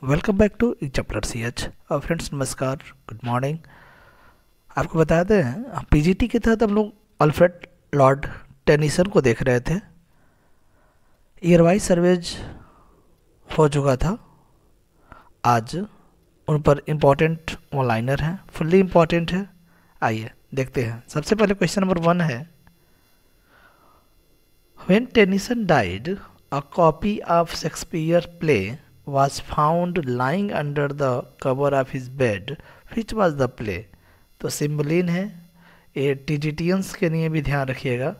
Welcome back to chapter CH। Friends नमस्कार, good morning. आपको बता दें पीजीटी के तहत हम लोग अल्फ्रेड लॉर्ड टेनिसन को देख रहे थे। ईयर वाइज सर्वेज हो चुका था। आज उन पर इम्पोर्टेंट वन लाइनर हैं, फुल्ली इम्पोर्टेंट है। आइए देखते हैं। सबसे पहले क्वेश्चन नंबर 1 है, when Tennyson died a copy of Shakespeare play was found lying under the cover of his bed. Which was the play? तो सिम्बलिन है। ये टीजीटियंस के लिए भी ध्यान रखिएगा,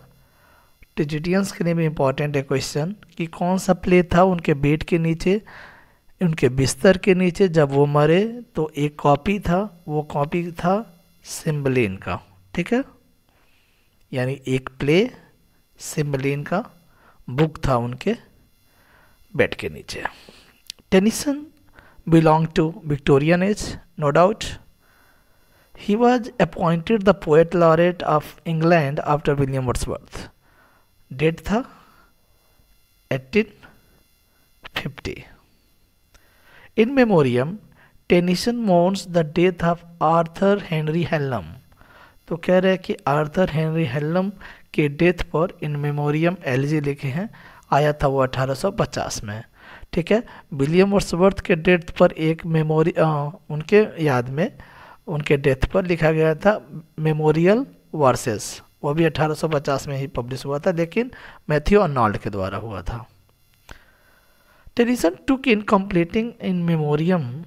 टीजीटियंस के लिए भी इम्पोर्टेंट है क्वेश्चन कि कौन सा प्ले था उनके बेड के नीचे, उनके बिस्तर के नीचे जब वो मरे। तो एक कॉपी था, वो कॉपी था सिम्बलिन का। ठीक है, यानी एक प्ले सिम्बलिन का बुक था उनके बेड के नीचे। Tennyson belonged to Victorian age, no doubt. He was appointed the poet laureate of England after William Wordsworth. Date था 1850. In memoriam, Tennyson mourns the death of Arthur Henry Hallam. तो कह रहे हैं कि आर्थर हेनरी हेलम के death पर इन memoriam LG लिखे हैं। आया था वो 1850 में। ठीक है, विलियम वर्ड्सवर्थ के डेथ पर एक मेमोरी उनके याद में उनके डेथ पर लिखा गया था मेमोरियल वर्सेस। वो भी 1850 में ही पब्लिश हुआ था, लेकिन मैथ्यू अर्नोल्ड के द्वारा हुआ था। टेनिसन टुक इन कंप्लीटिंग इन मेमोरियम।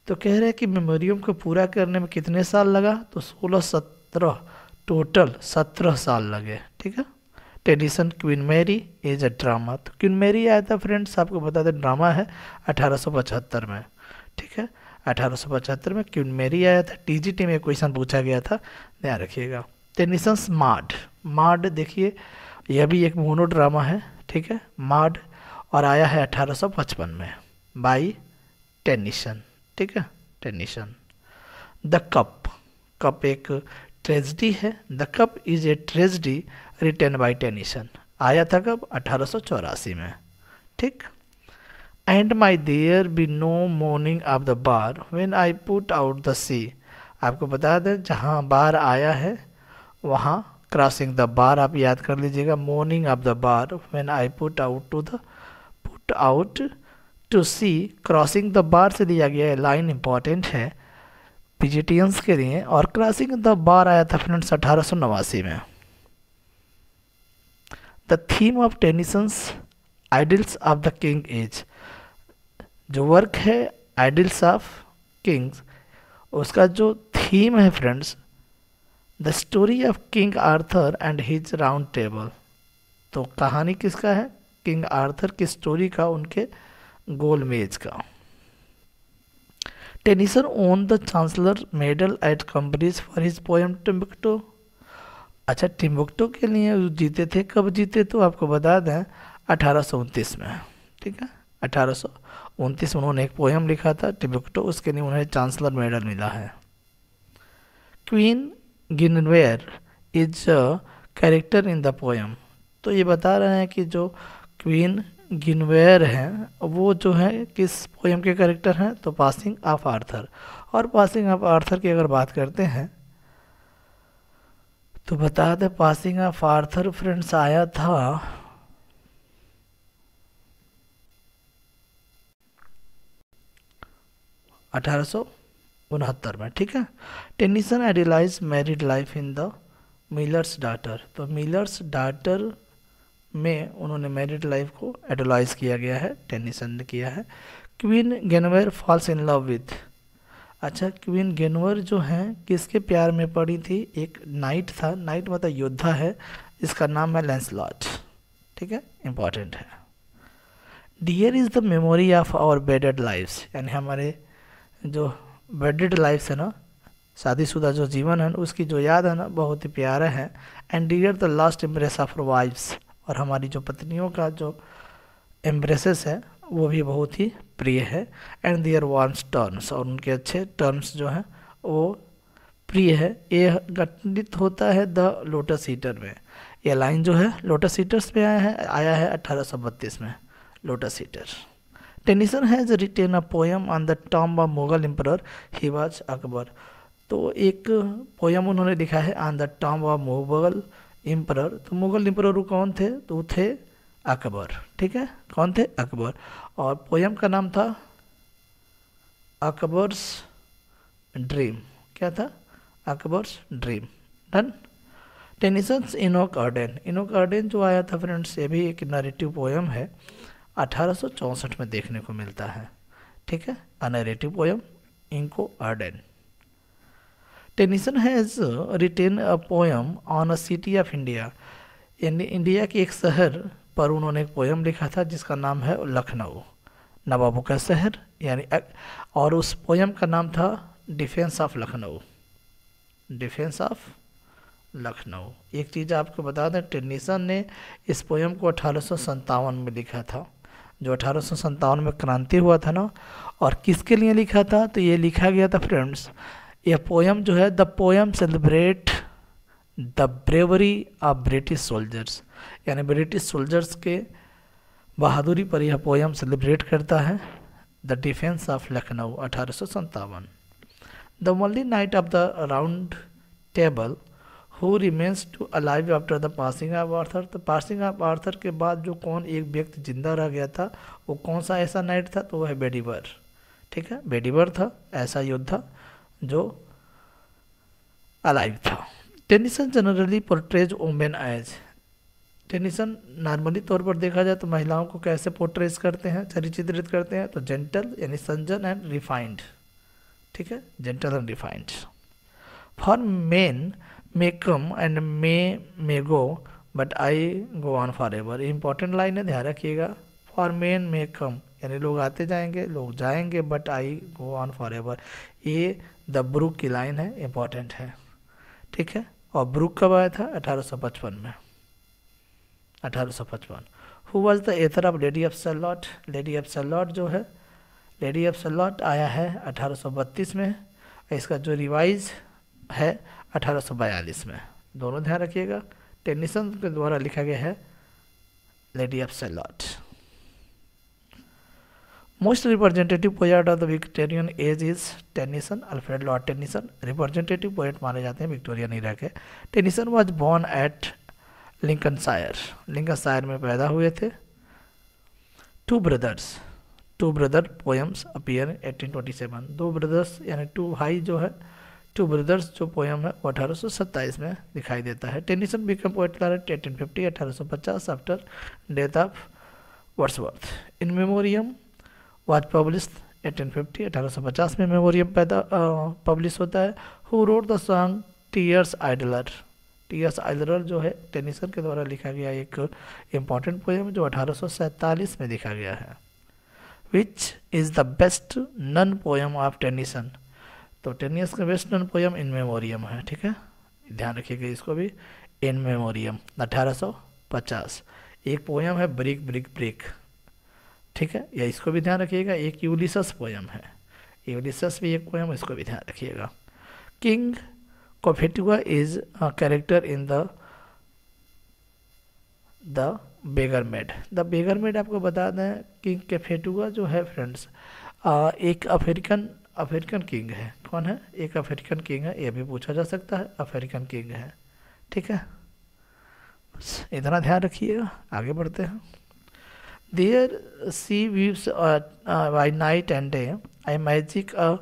तो कह रहे हैं कि मेमोरियम को पूरा करने में कितने साल लगा? तो 16-17 टोटल 17 साल लगे। ठीक है, Tennyson Queen Mary is a drama. तो क्वीन मैरी आया था फ्रेंड्स, आपको बता दें ड्रामा है 1875 में। ठीक है, 1875 में क्वीन मैरी आया था। टीजीटी में क्वेश्चन पूछा गया था, ध्यान रखिएगा। टेनिसन्स माड, माड देखिए यह भी एक मोनो ड्रामा है। ठीक है, माड, और आया है 1855 में बाई टेनिसन। ठीक है, टेनिसन। द कप, कप एक ट्रेजिडी है। The cup is a tragedy written by Tennyson. आया था कब? 1884 में। ठीक। And may there be no moaning of the bar when I put out the sea. आपको बता दें जहाँ बार आया है वहाँ क्रॉसिंग द बार आप याद कर लीजिएगा। Morning of the bar when I put out to sea, crossing the bar से दिया गया है। लाइन इंपॉर्टेंट है पीजीटियंस के लिए। और क्रॉसिंग द बार आया था फ्रेंड्स 1889 में। The theme of Tennyson's Idylls of the King as, जो वर्क है आइडल्स ऑफ किंग्स, उसका जो थीम है friends, the story of King Arthur and his round table. तो कहानी किसका है? किंग आर्थर की स्टोरी का, उनके गोल मेज का। Tennyson won the chancellor medal at Cambridge for his poem Timbuktu. अच्छा, टिम्बुक्टू के लिए जीते थे। कब जीते? तो आपको बता दें 1829 में। ठीक है, 1829 में उन्होंने एक पोएम लिखा था टिम्बुक्टू, उसके लिए उन्हें चांसलर मेडल मिला है। Queen Guinevere is a character in the poem. तो ये बता रहे हैं कि जो क्वीन गिनवेयर हैं वो जो है किस पोएम के कैरेक्टर हैं? तो पासिंग ऑफ आर्थर। और पासिंग ऑफ आर्थर की अगर बात करते हैं तो बता दें पासिंग ऑफ आर्थर फ्रेंड्स आया था 1869 में। ठीक है, Tennyson idealise married life in the Miller's Daughter. तो मिलर्स डॉटर में उन्होंने मैरिड लाइफ को आइडियलाइज किया गया है, टेनिसन ने किया है। Queen Guinevere falls in love with. अच्छा, क्वीन गेनवर जो हैं किसके प्यार में पड़ी थी? एक नाइट था, नाइट मतलब योद्धा है, इसका नाम है लैंसलॉट। ठीक है, इंपॉर्टेंट है। Dear is the memory of our wedded lives, यानी हमारे जो बेडेड लाइफ्स है ना, शादीशुदा जो जीवन है उसकी जो याद है ना, बहुत ही प्यारा है। And dear the last embrace of wives, और हमारी जो पत्नियों का जो एम्ब्रेसेस है वो भी बहुत ही प्रिय है। एंड दियर वार्म्स टर्म्स, और उनके अच्छे टर्म्स जो हैं वो प्रिय है। ये घटित होता है द लोटस हीटर में। ये लाइन जो है लोटस हीटर्स में आया है 1832 में। Lotus heater. Tennyson has retain a poem on the tomb of Mughal emperor he was Akbar. तो एक पोयम उन्होंने लिखा है on the tomb of Mughal emperor. तो मुगल एम्परर कौन थे? तो थे अकबर। ठीक है, कौन थे? अकबर। और पोयम का नाम था अकबर्स ड्रीम। क्या था? Akbar's dream. Done. Tennyson's Enoch garden. Enoch garden जो आया था फ्रेंड्स, ये भी एक नरेटिव पोयम है, 1864 में देखने को मिलता है। ठीक है, अ नरेटिव पोयम इनको garden. Tennyson has retain a poem on a city of India. India के एक शहर पर उन्होंने एक पोयम लिखा था जिसका नाम है लखनऊ, नवाबों का शहर यानी। और उस पोयम का नाम था defence of Lucknow. Defence of Lucknow. एक चीज़ आपको बता दें, टेनिसन ने इस पोयम को 1857 में लिखा था, जो 1857 में क्रांति हुआ था ना। और किसके लिए लिखा था? तो ये लिखा गया था फ्रेंड्स, यह पोयम जो है, the poem celebrate the bravery of British soldiers, यानी ब्रिटिश सोल्जर्स के बहादुरी पर यह पोयम सेलिब्रेट करता है। The defence of Lucknow 1857। The only knight of the round table who remains to alive after the passing of Arthur. तो passing of Arthur के बाद जो कौन एक व्यक्ति जिंदा रह गया था, वो कौन सा ऐसा नाइट था? तो वह है बेडीवर। ठीक है, बेडीवर था ऐसा योद्धा जो अलाइव था। Tennyson generally portrays women as. Tennyson normally तौर पर देखा जाए तो महिलाओं को कैसे पोर्ट्रेज करते हैं, चित्रित करते हैं? तो जेंटल यानी संजन एंड रिफाइंड। ठीक है, gentle and refined. For main may come and may go but I go on for ever. Important line है, ध्यान रखिएगा। फॉर मेन मे कम यानी लोग आते जाएंगे, लोग जाएंगे, but I go on for ever. ये द ब्रुक की लाइन है, इंपॉर्टेंट है। ठीक है, और ब्रुक कब आया था? 1855 में, 1855। Who was the author of Lady of Shalott. Lady of Shalott जो है, लेडी ऑफ शर्लॉट आया है 1832 में। इसका जो रिवाइज है 1842 में। दोनों ध्यान रखिएगा, टेनिसन के द्वारा लिखा गया है Lady of Shalott. Most representative poet of the Victorian age is Tennyson, Alfred Lord Tennyson. Representative poet माने जाते हैं विक्टोरियन ईरा के। Tennyson was born at Lincolnshire, Lincolnshire में पैदा हुए थे। Two brother poems appear 1827। दो ब्रदर्स यानी टू भाई जो है, टू ब्रदर्स जो पोएम है वो 1827 में दिखाई देता है। Tennyson become poet laureate 1850 1850 after death of Wordsworth. In memoriam was publish 1850 1850 में मेमोरियम पब्लिश होता है। Who wrote the song tears idler. Tears idler जो है टेनिसन के द्वारा लिखा गया एक इम्पॉर्टेंट पोएम जो 1847 में लिखा गया है। Which is the best known poem of Tennyson. तो टेनिस का best known poem In Memoriam है। ठीक है, ध्यान रखिएगा इसको भी, इन मेमोरियम 1850। एक पोएम है ब्रिक ब्रिक ब्रिक। ठीक है, या इसको भी ध्यान रखिएगा। एक यूलिसस पोएम है, यूलिसस भी एक पोएम, इसको भी ध्यान रखिएगा। King Cophetua is a character in the beggar maid. The beggar maid आपको बता दें, किंग कोफेटुआ जो है फ्रेंड्स एक अफ्रीकन किंग है। कौन है? एक अफ्रीकन किंग है, ये भी पूछा जा सकता है, अफ्रीकन किंग है। ठीक है, बस इतना ध्यान रखिएगा, आगे बढ़ते हैं। There she weaves by night and day I magic a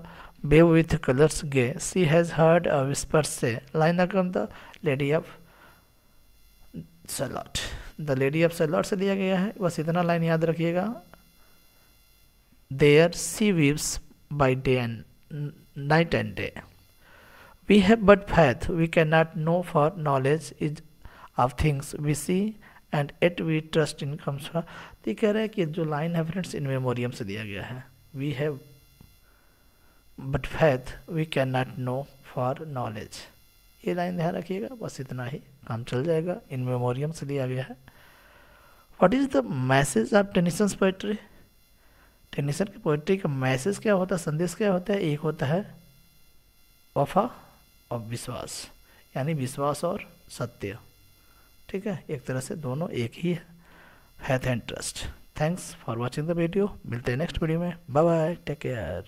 web with colours gay she has heard a whisper say line अकम the Lady of Shalott. The Lady of Shalott से लिया गया है, बस इतना लाइन याद रखिएगा। There she weaves by day and night and day. We have but faith, we cannot know, for knowledge is of things we see and yet we trust in comes from। तो ये कह रहा है कि जो line है friends इन memoriam से दिया गया है, we have but faith we cannot know for knowledge। ये लाइन ध्यान रखिएगा, बस इतना ही काम चल जाएगा, इन मेमोरियम से दिया गया है। What is the message of Tennyson's poetry? Tennyson की पोइट्री का मैसेज क्या होता है, संदेश क्या होता है? एक होता है वफा और विश्वास, यानी विश्वास और सत्य। ठीक है, एक तरह से दोनों एक ही है, faith and trust. Thanks for watching the video. मिलते हैं नेक्स्ट वीडियो में। Bye bye, take care.